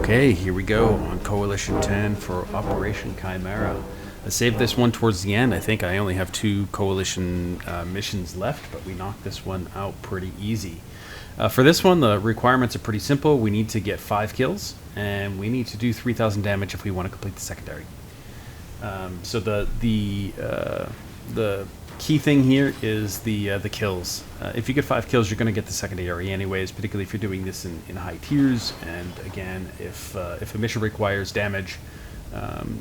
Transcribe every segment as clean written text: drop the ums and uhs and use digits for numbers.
Okay, here we go on Coalition-10 for Operation Chimera. I saved this one towards the end. I think I only have two Coalition missions left, but we knocked this one out pretty easy. For this one, the requirements are pretty simple. We need to get 5 kills, and we need to do 3,000 damage if we want to complete the secondary. So the key thing here is the kills. If you get 5 kills, you're going to get the secondary anyways, particularly if you're doing this in high tiers. And again, if a mission requires damage,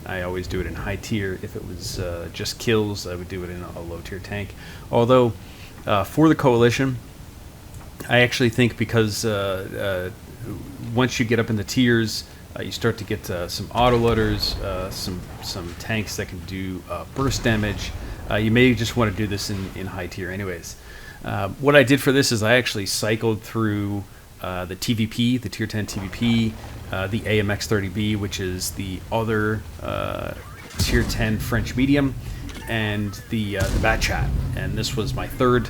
I always do it in high tier. If it was just kills, I would do it in a low tier tank. Although, for the Coalition, I actually think because once you get up in the tiers, you start to get some autoloaders, some tanks that can do burst damage. You may just want to do this in high tier anyways. What I did for this is I actually cycled through the TVP, the tier 10 TVP, the AMX-30B, which is the other tier 10 French medium, and the Bat Chat. And this was my third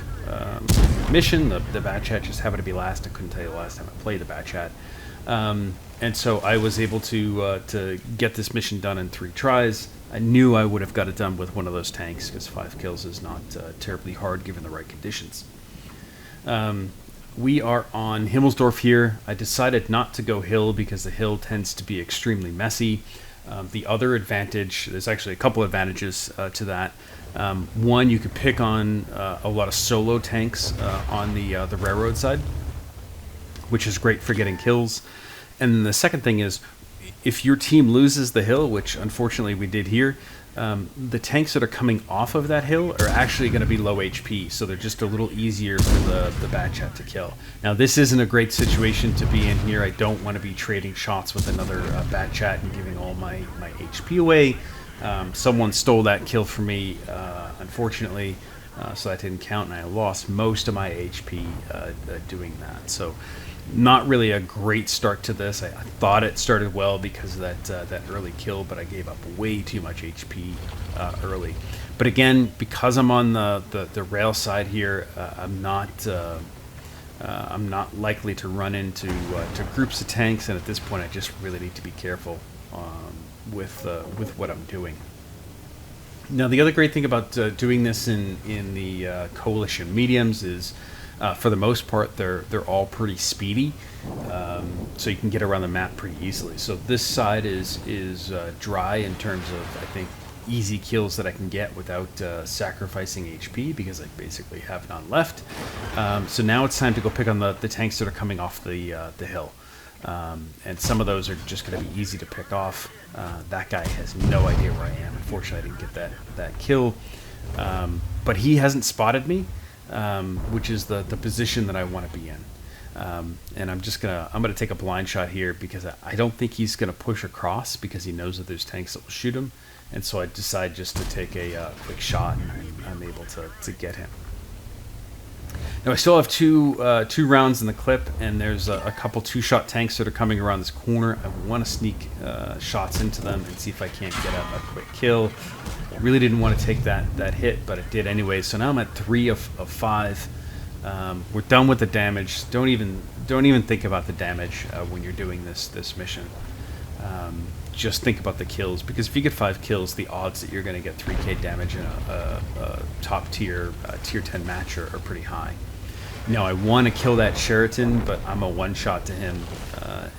mission. The Bat Chat just happened to be last. I couldn't tell you the last time I played the Bat Chat. And so I was able to get this mission done in 3 tries. I knew I would have got it done with one of those tanks because 5 kills is not terribly hard given the right conditions. We are on Himmelsdorf here. I decided not to go hill because the hill tends to be extremely messy. The other advantage, there's actually a couple advantages to that. One, you could pick on a lot of solo tanks on the railroad side, which is great for getting kills. And then the second thing is, if your team loses the hill, which unfortunately we did here, the tanks that are coming off of that hill are actually going to be low HP, so they're just a little easier for the Bat Chat to kill. Now, this isn't a great situation to be in here. I don't want to be trading shots with another Bat Chat and giving all my HP away. Someone stole that kill from me, unfortunately, so that didn't count, and I lost most of my HP doing that. So, not really a great start to this. I thought it started well because of that early kill, but I gave up way too much HP early. But again, because I'm on the rail side here, I'm not likely to run into to groups of tanks, and at this point, I just really need to be careful with what I'm doing. Now, the other great thing about doing this in the Coalition mediums is, for the most part, they're all pretty speedy, so you can get around the map pretty easily. So this side is dry in terms of, I think, easy kills that I can get without sacrificing HP because I basically have none left. So now it's time to go pick on the tanks that are coming off the hill, and some of those are just going to be easy to pick off. That guy has no idea where I am. Unfortunately, I didn't get that kill, but he hasn't spotted me. Which is the position that I want to be in, and I'm gonna take a blind shot here because I don't think he's gonna push across because he knows that there's tanks that will shoot him, and so I decide just to take a quick shot, and I'm able to get him. Now I still have two rounds in the clip, and there's a couple 2-shot tanks that are coming around this corner. I want to sneak shots into them and see if I can't get a quick kill. I really didn't want to take that hit, but it did anyway. So now I'm at 3 of 5. We're done with the damage. Don't even think about the damage when you're doing this mission. Just think about the kills, because if you get 5 kills, the odds that you're going to get 3k damage in a top tier tier 10 match are pretty high. Now I want to kill that Sheraton, but I'm a 1-shot to him,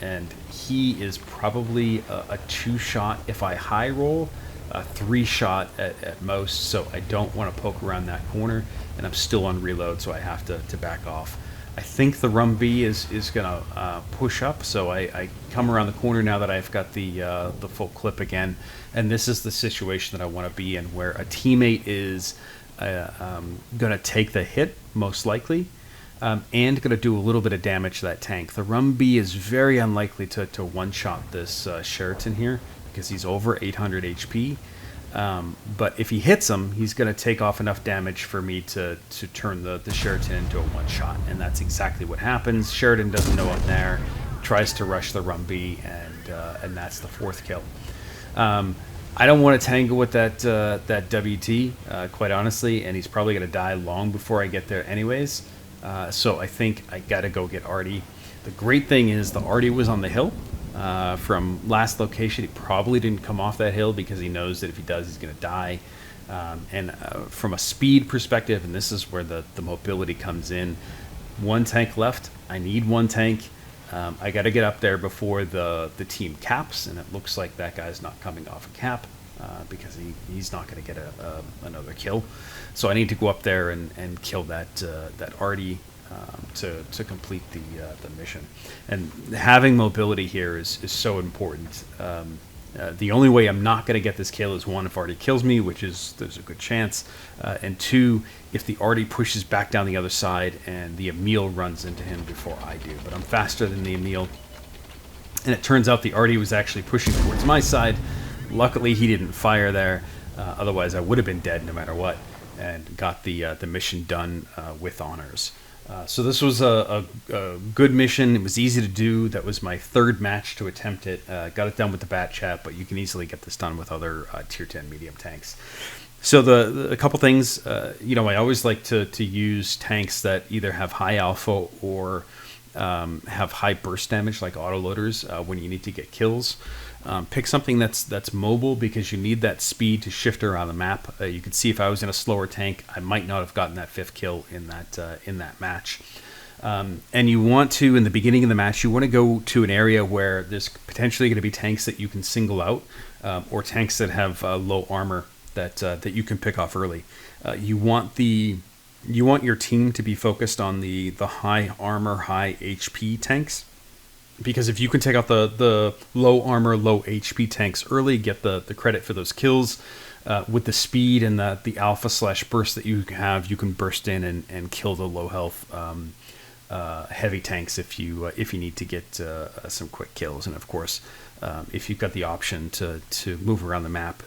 and he is probably a 2-shot if I high roll, a 3-shot at most. So I don't want to poke around that corner, and I'm still on reload, so I have to back off. I think the Rum B is going to push up, so I come around the corner now that I've got the full clip again, and this is the situation that I want to be in, where a teammate is going to take the hit, most likely, and going to do a little bit of damage to that tank. The Rum B is very unlikely to 1-shot this Sheraton here because he's over 800 HP. But if he hits him, he's going to take off enough damage for me to turn the Sheraton into a 1-shot, and that's exactly what happens. Sheraton doesn't know I'm there, tries to rush the Rum B, and that's the 4th kill. I don't want to tangle with that WT, quite honestly, and he's probably going to die long before I get there anyways. So I think I got to go get Artie. The great thing is the Artie was on the hill, from last location. He probably didn't come off that hill because he knows that if he does, he's going to die. And from a speed perspective, and this is where the mobility comes in, one tank left. I need one tank. I got to get up there before the team caps, and it looks like that guy's not coming off a cap because he's not going to get another kill. So I need to go up there and kill that Artie to complete the mission. And having mobility here is so important. The only way I'm not going to get this kill is, one, if Artie kills me, which is there's a good chance, and two, if the Artie pushes back down the other side and the Emil runs into him before I do. But I'm faster than the Emil, and it turns out the Artie was actually pushing towards my side. Luckily, he didn't fire there. Otherwise, I would have been dead no matter what, and got the mission done with honors. So this was a good mission. It was easy to do. That was my third match to attempt it. Got it done with the Bat Chat, but you can easily get this done with other Tier 10 medium tanks. So a couple things, I always like to use tanks that either have high alpha or have high burst damage, like autoloaders, when you need to get kills. Pick something that's mobile, because you need that speed to shift around the map. You can see if I was in a slower tank, I might not have gotten that 5th kill in that match. And you want to, in the beginning of the match, you want to go to an area where there's potentially going to be tanks that you can single out, or tanks that have low armor that you can pick off early. You want your team to be focused on the high armor, high HP tanks. Because if you can take out the low armor, low HP tanks early, get the credit for those kills, with the speed and the alpha / burst that you have, you can burst in and kill the low health heavy tanks if you need to get some quick kills. And of course, if you've got the option to move around the map,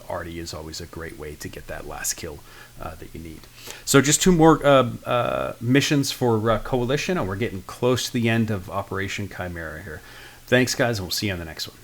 Artie is always a great way to get that last kill that you need. So just 2 more missions for Coalition, and we're getting close to the end of Operation Chimera here. Thanks, guys, and we'll see you on the next one.